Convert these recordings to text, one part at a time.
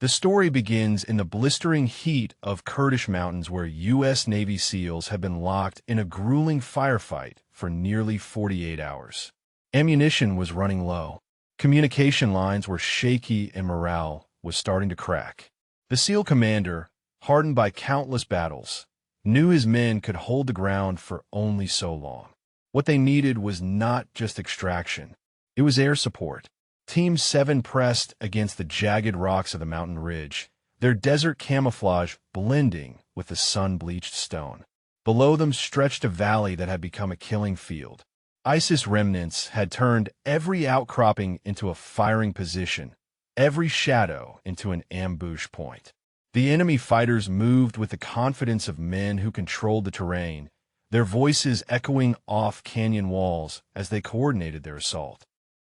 The story begins in the blistering heat of Kurdish mountains where U.S. Navy SEALs have been locked in a grueling firefight for nearly 48 hours. Ammunition was running low. Communication lines were shaky and morale was starting to crack. The SEAL commander, hardened by countless battles, knew his men could hold the ground for only so long. What they needed was not just extraction. It was air support. Team 7 pressed against the jagged rocks of the mountain ridge, their desert camouflage blending with the sun-bleached stone. Below them stretched a valley that had become a killing field. ISIS remnants had turned every outcropping into a firing position, every shadow into an ambush point. The enemy fighters moved with the confidence of men who controlled the terrain, their voices echoing off canyon walls as they coordinated their assault.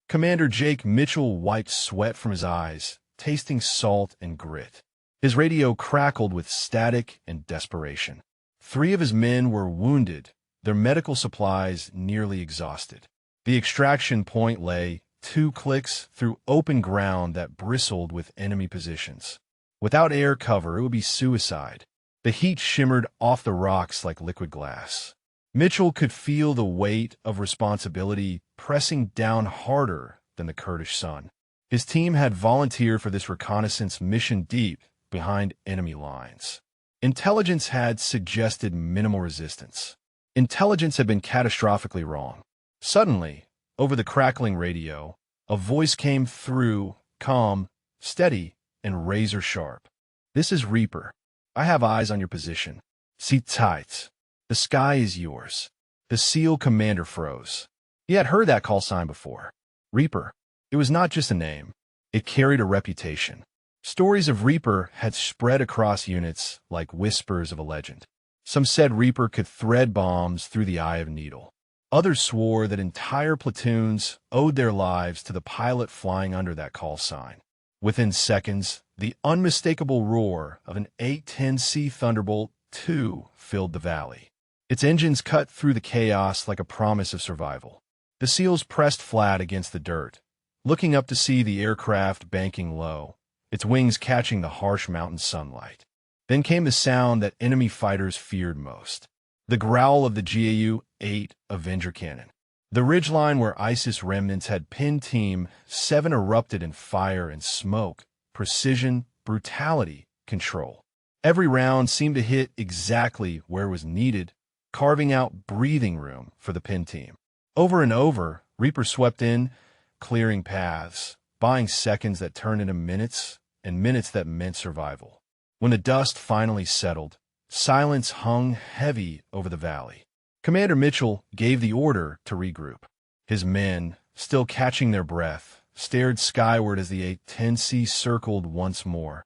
Commander Jake Mitchell wiped sweat from his eyes, tasting salt and grit. His radio crackled with static and desperation. 3 of his men were wounded, their medical supplies nearly exhausted. The extraction point lay 2 clicks through open ground that bristled with enemy positions. Without air cover, it would be suicide. The heat shimmered off the rocks like liquid glass. Mitchell could feel the weight of responsibility pressing down harder than the Kurdish sun. His team had volunteered for this reconnaissance mission deep behind enemy lines. Intelligence had suggested minimal resistance. Intelligence had been catastrophically wrong. Suddenly, over the crackling radio, a voice came through, calm, steady, and razor-sharp. "This is Reaper. I have eyes on your position. Sit tight. The sky is yours." The SEAL commander froze. He had heard that call sign before. Reaper. It was not just a name. It carried a reputation. Stories of Reaper had spread across units like whispers of a legend. Some said Reaper could thread bombs through the eye of a needle. Others swore that entire platoons owed their lives to the pilot flying under that call sign. Within seconds, the unmistakable roar of an A-10C Thunderbolt II filled the valley. Its engines cut through the chaos like a promise of survival. The SEALs pressed flat against the dirt, looking up to see the aircraft banking low, its wings catching the harsh mountain sunlight. Then came the sound that enemy fighters feared most, the growl of the GAU-8 Avenger cannon. The ridgeline where ISIS remnants had pinned Team 7 erupted in fire and smoke, precision, brutality, control. Every round seemed to hit exactly where it was needed, carving out breathing room for the pin team. Over and over, Reaper swept in, clearing paths, buying seconds that turned into minutes, and minutes that meant survival. When the dust finally settled, silence hung heavy over the valley. Commander Mitchell gave the order to regroup. His men, still catching their breath, stared skyward as the A-10C circled once more,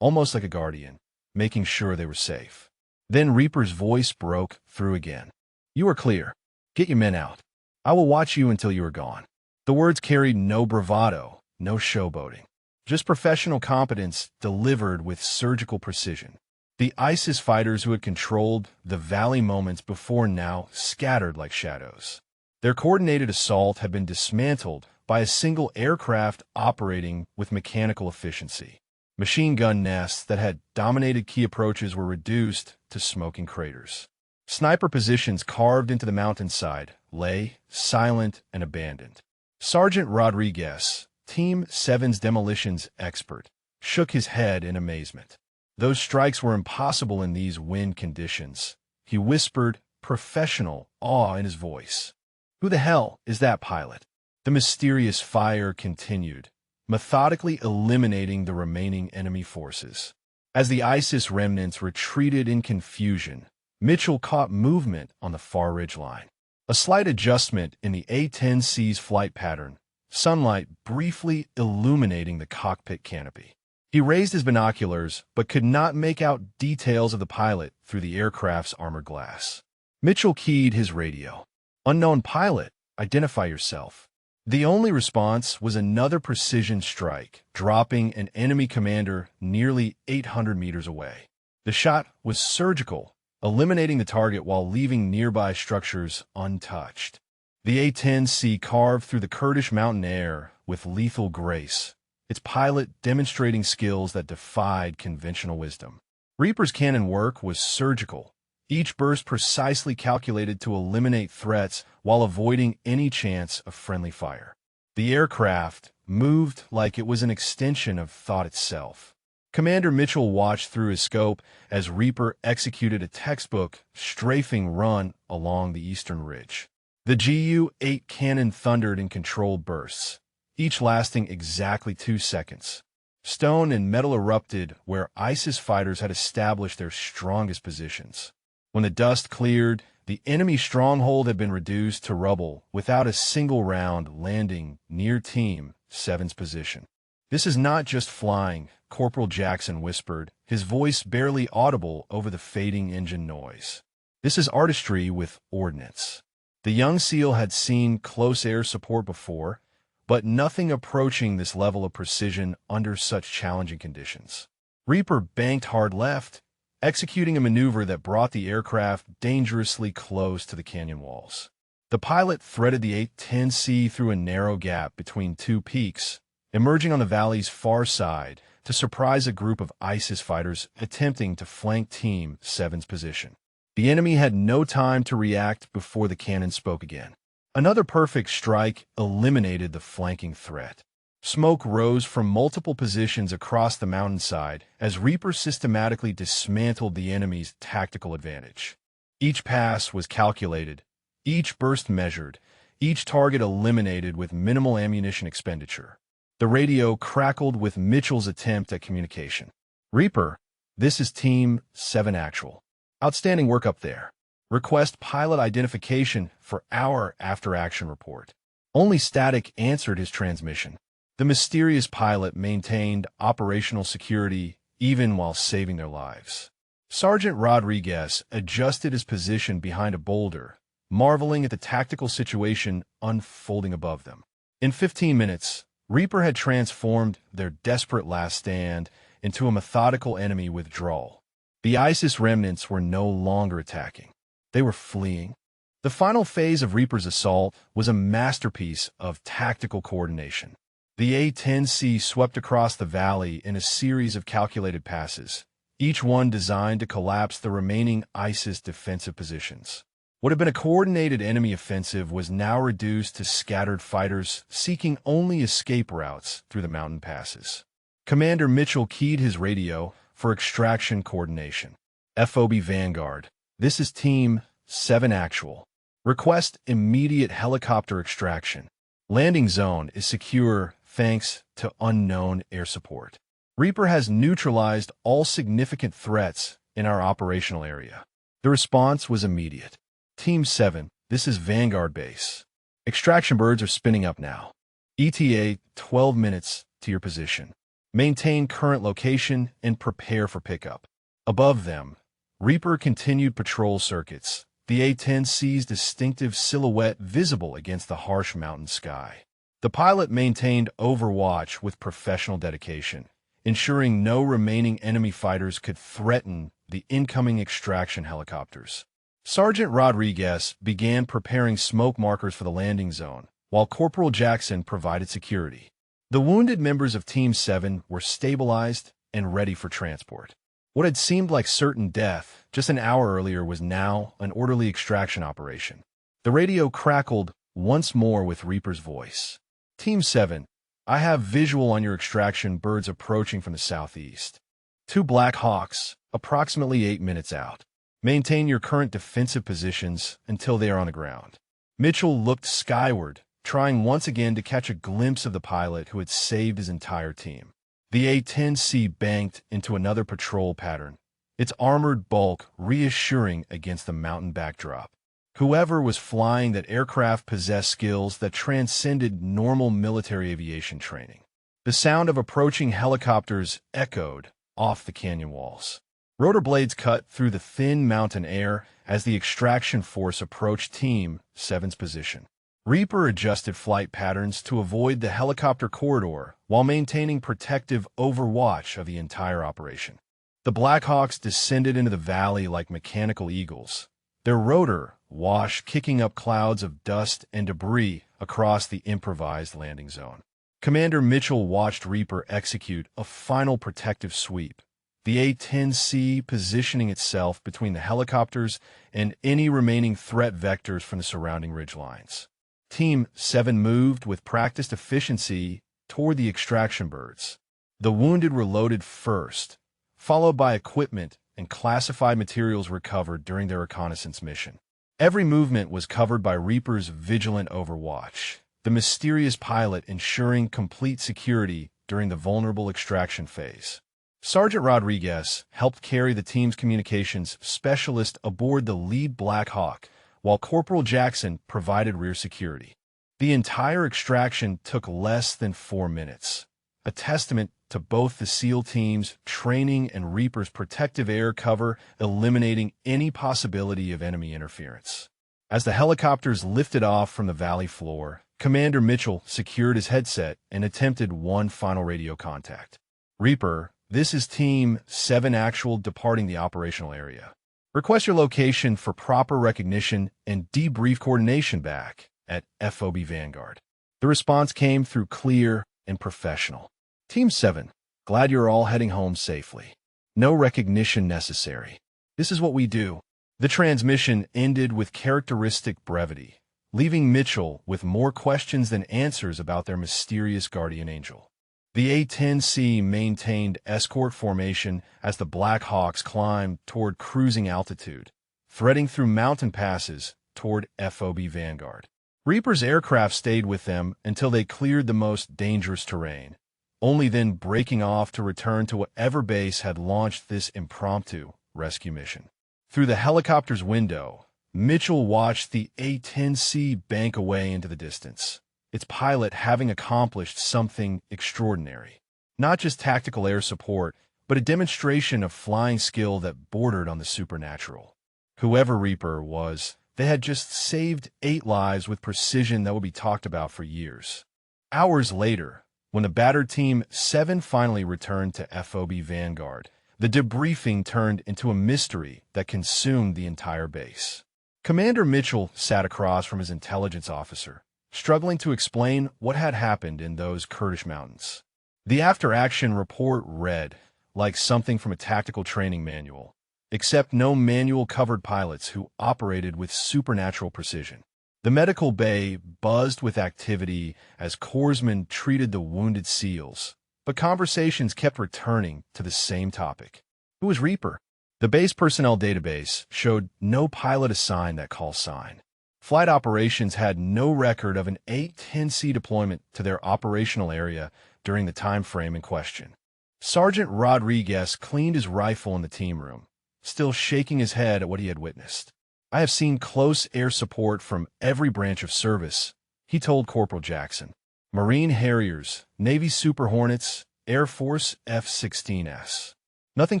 almost like a guardian, making sure they were safe. Then Reaper's voice broke through again. "You are clear. Get your men out. I will watch you until you are gone." The words carried no bravado, no showboating, just professional competence delivered with surgical precision. The ISIS fighters who had controlled the valley moments before now scattered like shadows. Their coordinated assault had been dismantled by a single aircraft operating with mechanical efficiency. Machine gun nests that had dominated key approaches were reduced to smoking craters. Sniper positions carved into the mountainside lay silent and abandoned. Sergeant Rodriguez, Team 7's demolitions expert, shook his head in amazement. Those strikes were impossible in these wind conditions. He whispered, professional awe in his voice. "Who the hell is that pilot?" The mysterious fire continued, methodically eliminating the remaining enemy forces. As the ISIS remnants retreated in confusion, Mitchell caught movement on the far ridgeline. A slight adjustment in the A-10C's flight pattern, sunlight briefly illuminating the cockpit canopy. He raised his binoculars, but could not make out details of the pilot through the aircraft's armored glass. Mitchell keyed his radio. "Unknown pilot, identify yourself." The only response was another precision strike, dropping an enemy commander nearly 800 meters away. The shot was surgical, eliminating the target while leaving nearby structures untouched. The A-10C carved through the Kurdish mountain air with lethal grace, its pilot demonstrating skills that defied conventional wisdom. Reaper's cannon work was surgical, each burst precisely calculated to eliminate threats while avoiding any chance of friendly fire. The aircraft moved like it was an extension of thought itself. Commander Mitchell watched through his scope as Reaper executed a textbook strafing run along the eastern ridge. The Gu-8 cannon thundered in controlled bursts, each lasting exactly 2 seconds. Stone and metal erupted where ISIS fighters had established their strongest positions. When the dust cleared, the enemy stronghold had been reduced to rubble without a single round landing near Team 7's position. "This is not just flying," Corporal Jackson whispered, his voice barely audible over the fading engine noise. "This is artistry with ordnance." The young SEAL had seen close air support before, but nothing approaching this level of precision under such challenging conditions. Reaper banked hard left, executing a maneuver that brought the aircraft dangerously close to the canyon walls. The pilot threaded the 810C through a narrow gap between two peaks, emerging on the valley's far side to surprise a group of ISIS fighters attempting to flank Team 7's position. The enemy had no time to react before the cannon spoke again. Another perfect strike eliminated the flanking threat. Smoke rose from multiple positions across the mountainside as Reaper systematically dismantled the enemy's tactical advantage. Each pass was calculated, each burst measured, each target eliminated with minimal ammunition expenditure. The radio crackled with Mitchell's attempt at communication. "Reaper, this is Team 7 Actual. Outstanding work up there. Request pilot identification for our after-action report." Only static answered his transmission. The mysterious pilot maintained operational security even while saving their lives. Sergeant Rodriguez adjusted his position behind a boulder, marveling at the tactical situation unfolding above them. In 15 minutes, Reaper had transformed their desperate last stand into a methodical enemy withdrawal. The ISIS remnants were no longer attacking. They were fleeing. The final phase of Reaper's assault was a masterpiece of tactical coordination. The A-10C swept across the valley in a series of calculated passes, each one designed to collapse the remaining ISIS defensive positions. What had been a coordinated enemy offensive was now reduced to scattered fighters seeking only escape routes through the mountain passes. Commander Mitchell keyed his radio for extraction coordination. "FOB Vanguard, this is Team 7 Actual. Request immediate helicopter extraction. Landing zone is secure thanks to unknown air support. Reaper has neutralized all significant threats in our operational area." The response was immediate. "Team 7, this is Vanguard Base. Extraction birds are spinning up now. ETA 12 minutes to your position. Maintain current location and prepare for pickup." Above them, Reaper continued patrol circuits, the A-10C's distinctive silhouette visible against the harsh mountain sky. The pilot maintained overwatch with professional dedication, ensuring no remaining enemy fighters could threaten the incoming extraction helicopters. Sergeant Rodriguez began preparing smoke markers for the landing zone, while Corporal Jackson provided security. The wounded members of Team 7 were stabilized and ready for transport. What had seemed like certain death just an hour earlier was now an orderly extraction operation. The radio crackled once more with Reaper's voice. "Team 7, I have visual on your extraction birds approaching from the southeast. 2 Black Hawks, approximately 8 minutes out. Maintain your current defensive positions until they are on the ground." Mitchell looked skyward, trying once again to catch a glimpse of the pilot who had saved his entire team. The A-10C banked into another patrol pattern, its armored bulk reassuring against the mountain backdrop. Whoever was flying that aircraft possessed skills that transcended normal military aviation training. The sound of approaching helicopters echoed off the canyon walls. Rotor blades cut through the thin mountain air as the extraction force approached Team 7's position. Reaper adjusted flight patterns to avoid the helicopter corridor while maintaining protective overwatch of the entire operation. The Blackhawks descended into the valley like mechanical eagles, their rotor wash kicking up clouds of dust and debris across the improvised landing zone. Commander Mitchell watched Reaper execute a final protective sweep, the A-10C positioning itself between the helicopters and any remaining threat vectors from the surrounding ridgelines. Team 7 moved with practiced efficiency toward the extraction birds. The wounded were loaded first, followed by equipment and classified materials recovered during their reconnaissance mission. Every movement was covered by Reaper's vigilant overwatch, the mysterious pilot ensuring complete security during the vulnerable extraction phase. Sergeant Rodriguez helped carry the team's communications specialist aboard the lead Black Hawk, while Corporal Jackson provided rear security. The entire extraction took less than 4 minutes, a testament to both the SEAL team's training and Reaper's protective air cover, eliminating any possibility of enemy interference. As the helicopters lifted off from the valley floor, Commander Mitchell secured his headset and attempted one final radio contact. Reaper, this is Team 7 Actual departing the operational area. Request your location for proper recognition and debrief coordination back at FOB Vanguard. The response came through clear and professional. Team 7, glad you're all heading home safely. No recognition necessary. This is what we do. The transmission ended with characteristic brevity, leaving Mitchell with more questions than answers about their mysterious guardian angel. The A-10C maintained escort formation as the Black Hawks climbed toward cruising altitude, threading through mountain passes toward FOB Vanguard. Reaper's aircraft stayed with them until they cleared the most dangerous terrain, only then breaking off to return to whatever base had launched this impromptu rescue mission. Through the helicopter's window, Mitchell watched the A-10C bank away into the distance, its pilot having accomplished something extraordinary. Not just tactical air support, but a demonstration of flying skill that bordered on the supernatural. Whoever Reaper was, they had just saved 8 lives with precision that would be talked about for years. Hours later, when the battered Team 7 finally returned to FOB Vanguard, the debriefing turned into a mystery that consumed the entire base. Commander Mitchell sat across from his intelligence officer, struggling to explain what had happened in those Kurdish mountains. The after-action report read like something from a tactical training manual, except no manual covered pilots who operated with supernatural precision. The medical bay buzzed with activity as corpsmen treated the wounded SEALs, but conversations kept returning to the same topic. Who was Reaper? The base personnel database showed no pilot assigned that call sign. Flight operations had no record of an A-10C deployment to their operational area during the time frame in question. Sergeant Rodriguez cleaned his rifle in the team room, still shaking his head at what he had witnessed. I have seen close air support from every branch of service, he told Corporal Jackson. Marine Harriers, Navy Super Hornets, Air Force F-16s. Nothing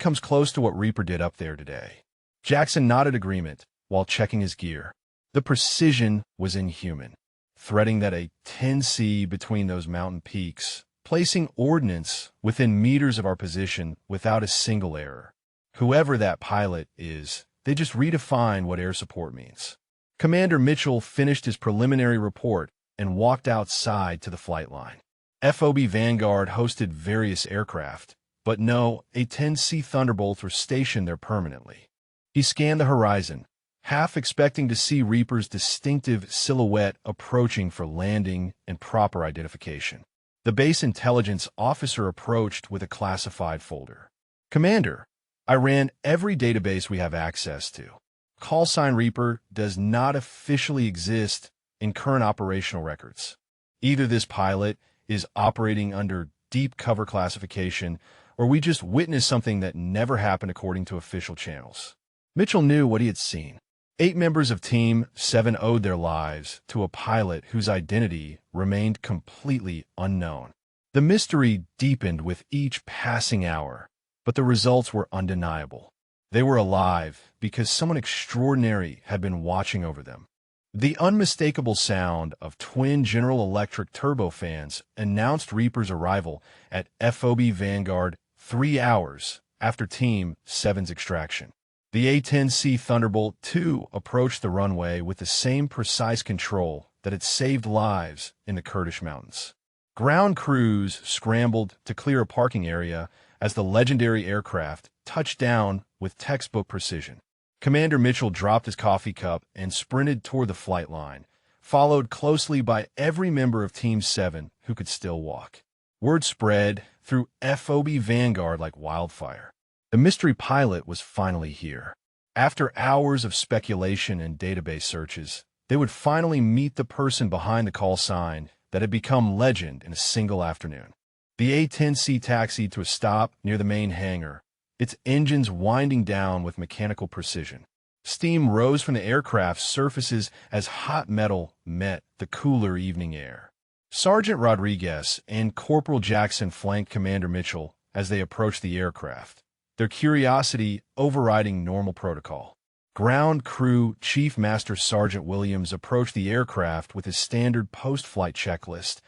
comes close to what Reaper did up there today. Jackson nodded agreement while checking his gear. The precision was inhuman, threading that A-10C between those mountain peaks, placing ordnance within meters of our position without a single error. Whoever that pilot is, they just redefined what air support means. Commander Mitchell finished his preliminary report and walked outside to the flight line. FOB Vanguard hosted various aircraft, but no A-10C Thunderbolts were stationed there permanently. He scanned the horizon, half expecting to see Reaper's distinctive silhouette approaching for landing and proper identification. The base intelligence officer approached with a classified folder. Commander, I ran every database we have access to. Call sign Reaper does not officially exist in current operational records. Either this pilot is operating under deep cover classification, or we just witnessed something that never happened according to official channels. Mitchell knew what he had seen. 8 members of Team 7 owed their lives to a pilot whose identity remained completely unknown. The mystery deepened with each passing hour, but the results were undeniable. They were alive because someone extraordinary had been watching over them. The unmistakable sound of twin General Electric turbofans announced Reaper's arrival at FOB Vanguard 3 hours after Team 7's extraction. The A-10C Thunderbolt II approached the runway with the same precise control that had saved lives in the Kurdish mountains. Ground crews scrambled to clear a parking area as the legendary aircraft touched down with textbook precision. Commander Mitchell dropped his coffee cup and sprinted toward the flight line, followed closely by every member of Team 7 who could still walk. Word spread through FOB Vanguard like wildfire. The mystery pilot was finally here. After hours of speculation and database searches, they would finally meet the person behind the call sign that had become legend in a single afternoon. The A-10C taxied to a stop near the main hangar, its engines winding down with mechanical precision. Steam rose from the aircraft's surfaces as hot metal met the cooler evening air. Sergeant Rodriguez and Corporal Jackson flanked Commander Mitchell as they approached the aircraft, their curiosity overriding normal protocol. Ground Crew Chief Master Sergeant Williams approached the aircraft with his standard post-flight checklist,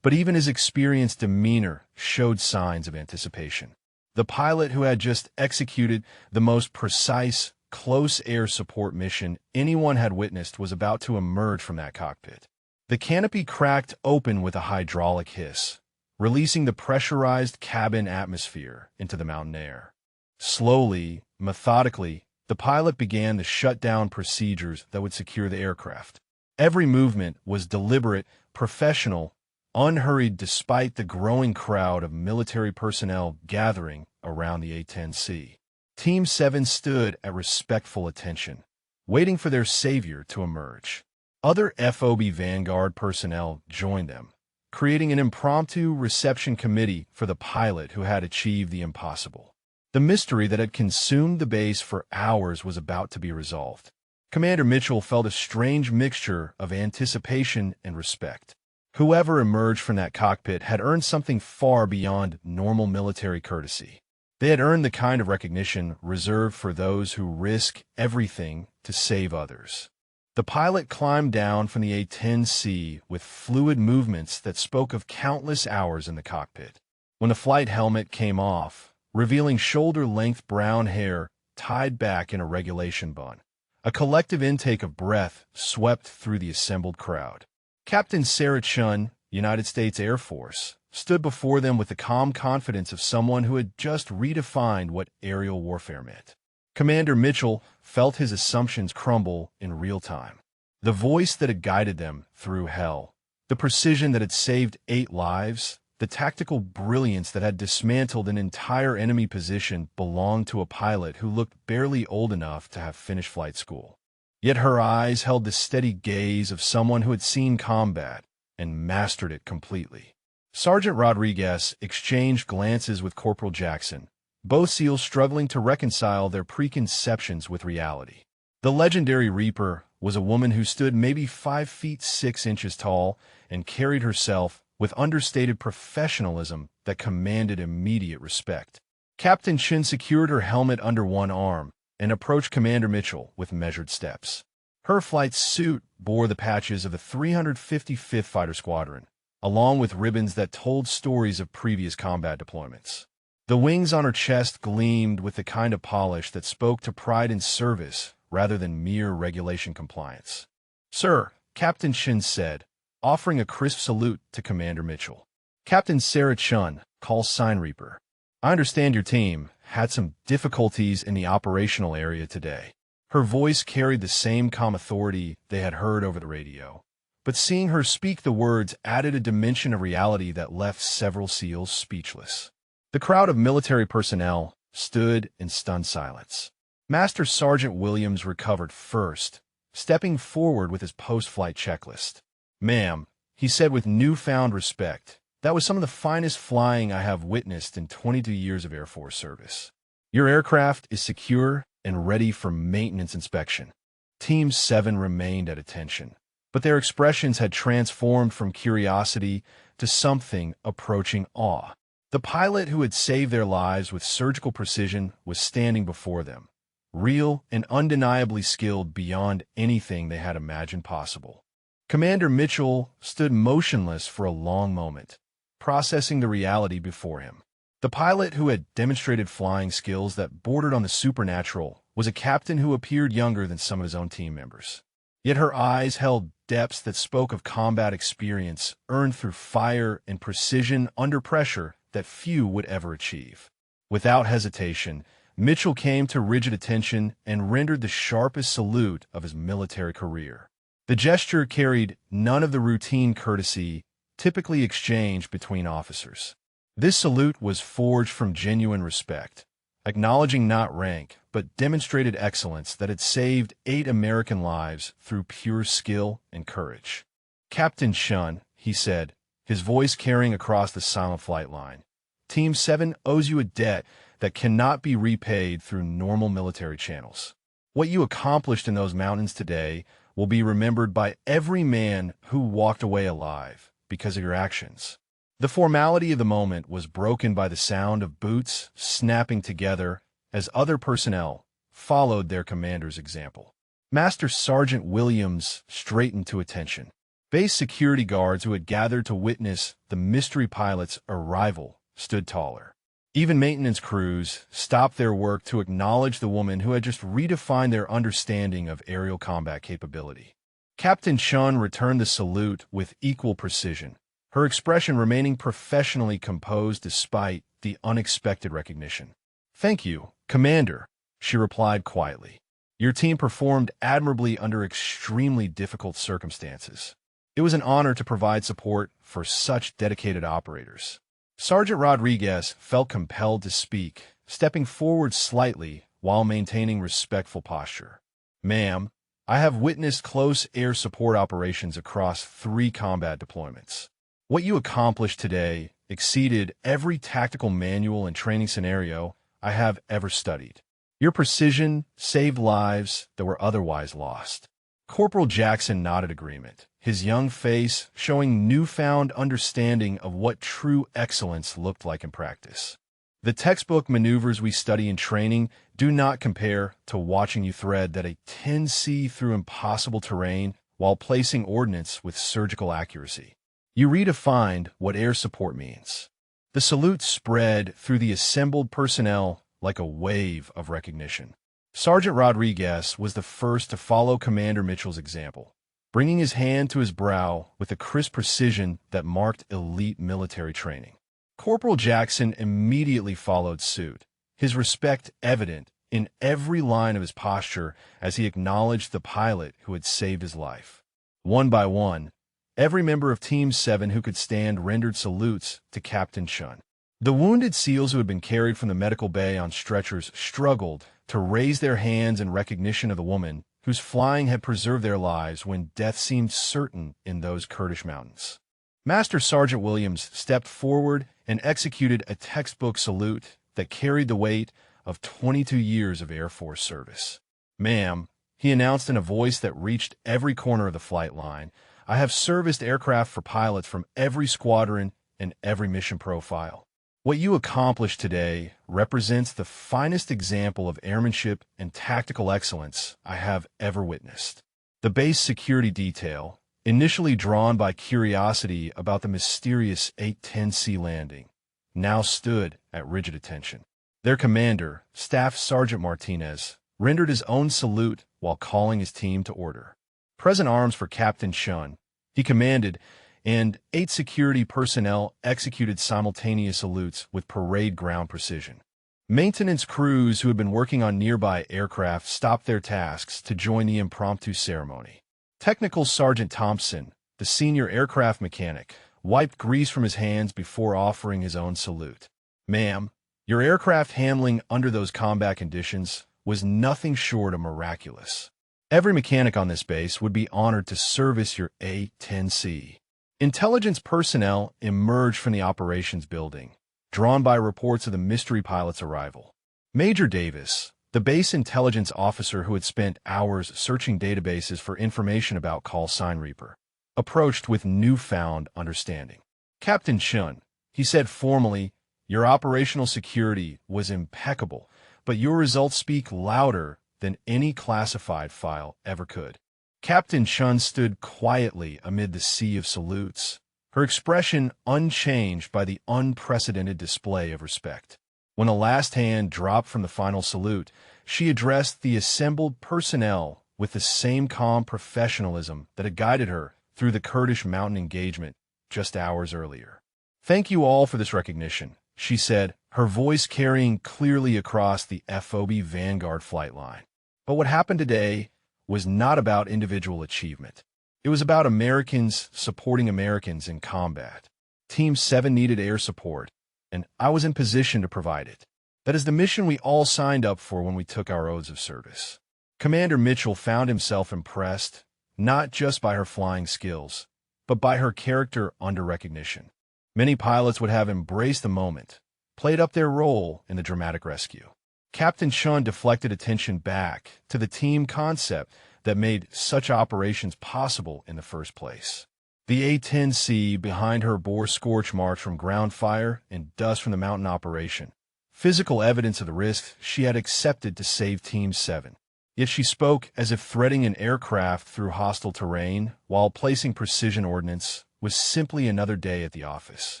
but even his experienced demeanor showed signs of anticipation. The pilot who had just executed the most precise, close air support mission anyone had witnessed was about to emerge from that cockpit. The canopy cracked open with a hydraulic hiss, releasing the pressurized cabin atmosphere into the mountain air. Slowly, methodically, the pilot began the shutdown procedures that would secure the aircraft. Every movement was deliberate, professional, unhurried despite the growing crowd of military personnel gathering around the A-10C. Team 7 stood at respectful attention, waiting for their savior to emerge. Other FOB Vanguard personnel joined them, creating an impromptu reception committee for the pilot who had achieved the impossible. The mystery that had consumed the base for hours was about to be resolved. Commander Mitchell felt a strange mixture of anticipation and respect. Whoever emerged from that cockpit had earned something far beyond normal military courtesy. They had earned the kind of recognition reserved for those who risk everything to save others. The pilot climbed down from the A-10C with fluid movements that spoke of countless hours in the cockpit. When the flight helmet came off, revealing shoulder-length brown hair tied back in a regulation bun, a collective intake of breath swept through the assembled crowd. Captain Sarah Chun, United States Air Force, stood before them with the calm confidence of someone who had just redefined what aerial warfare meant. Commander Mitchell felt his assumptions crumble in real time. The voice that had guided them through hell, the precision that had saved 8 lives, the tactical brilliance that had dismantled an entire enemy position belonged to a pilot who looked barely old enough to have finished flight school. Yet her eyes held the steady gaze of someone who had seen combat and mastered it completely. Sergeant Rodriguez exchanged glances with Corporal Jackson, both SEALs struggling to reconcile their preconceptions with reality. The legendary Reaper was a woman who stood maybe 5 feet 6 inches tall and carried herself with understated professionalism that commanded immediate respect. Captain Chin secured her helmet under one arm and approached Commander Mitchell with measured steps. Her flight suit bore the patches of the 355th Fighter Squadron, along with ribbons that told stories of previous combat deployments. The wings on her chest gleamed with the kind of polish that spoke to pride in service rather than mere regulation compliance. "Sir," Captain Chin said, offering a crisp salute to Commander Mitchell. "Captain Sarah Chun, call sign Reaper. I understand your team had some difficulties in the operational area today." Her voice carried the same calm authority they had heard over the radio, but seeing her speak the words added a dimension of reality that left several SEALs speechless. The crowd of military personnel stood in stunned silence. Master Sergeant Williams recovered first, stepping forward with his post-flight checklist. "Ma'am," he said with newfound respect, "that was some of the finest flying I have witnessed in 22 years of Air Force service. Your aircraft is secure and ready for maintenance inspection." Team 7 remained at attention, but their expressions had transformed from curiosity to something approaching awe. The pilot who had saved their lives with surgical precision was standing before them, real and undeniably skilled beyond anything they had imagined possible. Commander Mitchell stood motionless for a long moment, processing the reality before him. The pilot who had demonstrated flying skills that bordered on the supernatural was a captain who appeared younger than some of his own team members. Yet her eyes held depths that spoke of combat experience earned through fire and precision under pressure that few would ever achieve. Without hesitation, Mitchell came to rigid attention and rendered the sharpest salute of his military career. The gesture carried none of the routine courtesy typically exchanged between officers. This salute was forged from genuine respect, acknowledging not rank, but demonstrated excellence that had saved 8 American lives through pure skill and courage. "Captain Shun," he said, his voice carrying across the silent flight line, "Team 7 owes you a debt that cannot be repaid through normal military channels. What you accomplished in those mountains today will be remembered by every man who walked away alive because of your actions." The formality of the moment was broken by the sound of boots snapping together as other personnel followed their commander's example. Master Sergeant Williams straightened to attention. Base security guards who had gathered to witness the mystery pilot's arrival stood taller. Even maintenance crews stopped their work to acknowledge the woman who had just redefined their understanding of aerial combat capability. Captain Chun returned the salute with equal precision, her expression remaining professionally composed despite the unexpected recognition. "Thank you, Commander," she replied quietly. "Your team performed admirably under extremely difficult circumstances. It was an honor to provide support for such dedicated operators." Sergeant Rodriguez felt compelled to speak, stepping forward slightly while maintaining respectful posture. "Ma'am, I have witnessed close air support operations across 3 combat deployments. What you accomplished today exceeded every tactical manual and training scenario I have ever studied. Your precision saved lives that were otherwise lost." Corporal Jackson nodded agreement, his young face showing newfound understanding of what true excellence looked like in practice. "The textbook maneuvers we study in training do not compare to watching you thread that a 10C through impossible terrain while placing ordnance with surgical accuracy. You redefined what air support means." The salute spread through the assembled personnel like a wave of recognition. Sergeant Rodriguez was the first to follow Commander Mitchell's example, bringing his hand to his brow with a crisp precision that marked elite military training. Corporal Jackson immediately followed suit, his respect evident in every line of his posture as he acknowledged the pilot who had saved his life. One by one, every member of Team 7 who could stand rendered salutes to Captain Chun. The wounded SEALs who had been carried from the medical bay on stretchers struggled to raise their hands in recognition of the woman whose flying had preserved their lives when death seemed certain in those Kurdish mountains. Master Sergeant Williams stepped forward and executed a textbook salute that carried the weight of 22 years of Air Force service. "Ma'am," he announced in a voice that reached every corner of the flight line, "I have serviced aircraft for pilots from every squadron and every mission profile. What you accomplished today represents the finest example of airmanship and tactical excellence I have ever witnessed." The base security detail, initially drawn by curiosity about the mysterious 810C landing, now stood at rigid attention. Their commander, Staff Sergeant Martinez, rendered his own salute while calling his team to order. "Present arms for Captain Chun," he commanded, and 8 security personnel executed simultaneous salutes with parade ground precision. Maintenance crews who had been working on nearby aircraft stopped their tasks to join the impromptu ceremony. Technical Sergeant Thompson, the senior aircraft mechanic, wiped grease from his hands before offering his own salute. "Ma'am, your aircraft handling under those combat conditions was nothing short of miraculous. Every mechanic on this base would be honored to service your A-10C." Intelligence personnel emerged from the operations building, drawn by reports of the mystery pilot's arrival. Major Davis, the base intelligence officer who had spent hours searching databases for information about call sign Reaper, approached with newfound understanding. "Captain Chun," he said formally, "your operational security was impeccable, but your results speak louder than any classified file ever could." Captain Chun stood quietly amid the sea of salutes, her expression unchanged by the unprecedented display of respect. When the last hand dropped from the final salute, she addressed the assembled personnel with the same calm professionalism that had guided her through the Kurdish mountain engagement just hours earlier. "Thank you all for this recognition," she said, her voice carrying clearly across the FOB Vanguard flight line. But what happened today was not about individual achievement. It was about Americans supporting Americans in combat. Team 7 needed air support, and I was in position to provide it. That is the mission we all signed up for when we took our oaths of service. Commander Mitchell found himself impressed, not just by her flying skills, but by her character under recognition. Many pilots would have embraced the moment, played up their role in the dramatic rescue. Captain Chun deflected attention back to the team concept that made such operations possible in the first place. The A-10C behind her bore scorch marks from ground fire and dust from the mountain operation, physical evidence of the risks she had accepted to save Team 7. Yet she spoke as if threading an aircraft through hostile terrain while placing precision ordnance was simply another day at the office.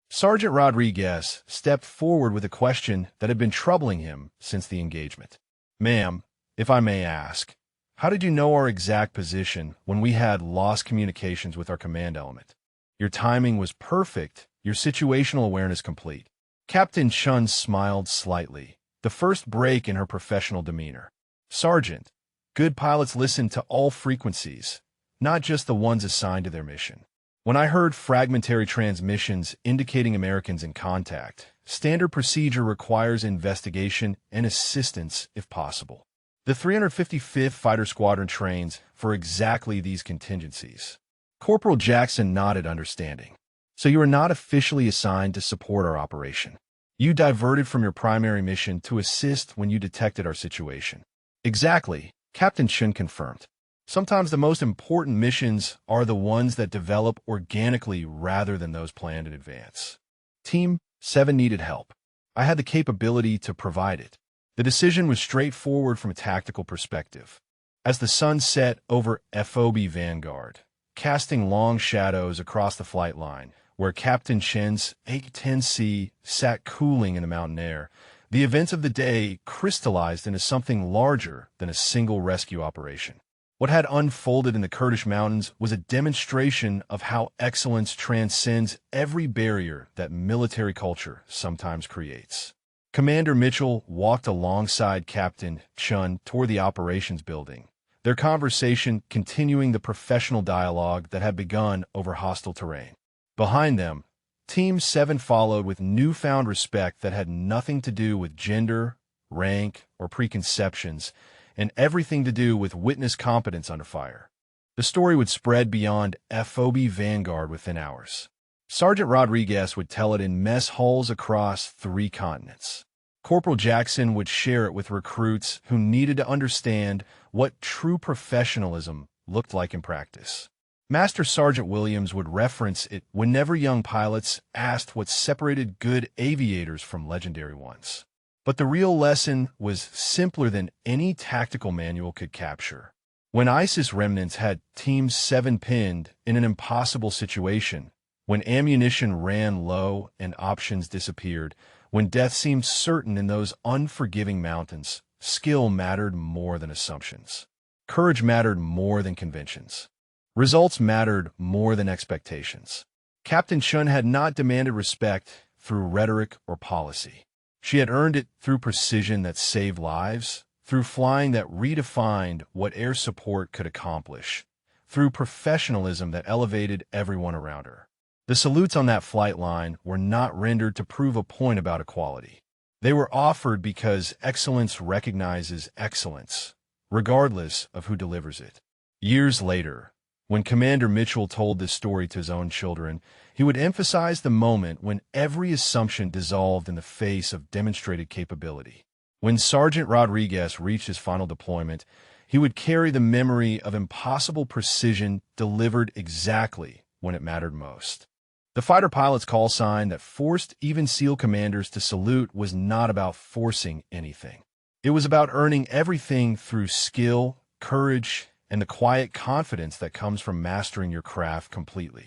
Sergeant Rodriguez stepped forward with a question that had been troubling him since the engagement. "Ma'am, if I may ask, how did you know our exact position when we had lost communications with our command element? Your timing was perfect, your situational awareness complete." Captain Chun smiled slightly, the first break in her professional demeanor. "Sergeant, good pilots listen to all frequencies, not just the ones assigned to their mission. When I heard fragmentary transmissions indicating Americans in contact, standard procedure requires investigation and assistance if possible. The 355th Fighter Squadron trains for exactly these contingencies." Corporal Jackson nodded understanding. "So you are not officially assigned to support our operation. You diverted from your primary mission to assist when you detected our situation." "Exactly," Captain Chun confirmed. "Sometimes the most important missions are the ones that develop organically rather than those planned in advance. Team 7 needed help. I had the capability to provide it. The decision was straightforward from a tactical perspective. As the sun set over FOB Vanguard, casting long shadows across the flight line, where Captain Chen's A-10C sat cooling in the mountain air, the events of the day crystallized into something larger than a single rescue operation. What had unfolded in the Kurdish mountains was a demonstration of how excellence transcends every barrier that military culture sometimes creates. Commander Mitchell walked alongside Captain Chun toward the operations building, their conversation continuing the professional dialogue that had begun over hostile terrain. Behind them, Team 7 followed with newfound respect that had nothing to do with gender, rank, or preconceptions, and everything to do with witness competence under fire. The story would spread beyond FOB Vanguard within hours. Sergeant Rodriguez would tell it in mess halls across 3 continents. Corporal Jackson would share it with recruits who needed to understand what true professionalism looked like in practice. Master Sergeant Williams would reference it whenever young pilots asked what separated good aviators from legendary ones. But the real lesson was simpler than any tactical manual could capture. When ISIS remnants had Team 7 pinned in an impossible situation, when ammunition ran low and options disappeared, when death seemed certain in those unforgiving mountains, skill mattered more than assumptions. Courage mattered more than conventions. Results mattered more than expectations. Captain Chun had not demanded respect through rhetoric or policy. She had earned it through precision that saved lives, through flying that redefined what air support could accomplish, through professionalism that elevated everyone around her. The salutes on that flight line were not rendered to prove a point about equality. They were offered because excellence recognizes excellence, regardless of who delivers it. Years later, when Commander Mitchell told this story to his own children, he would emphasize the moment when every assumption dissolved in the face of demonstrated capability. When Sergeant Rodriguez reached his final deployment, he would carry the memory of impossible precision delivered exactly when it mattered most. The fighter pilot's call sign that forced even SEAL commanders to salute was not about forcing anything. It was about earning everything through skill, courage, and the quiet confidence that comes from mastering your craft completely.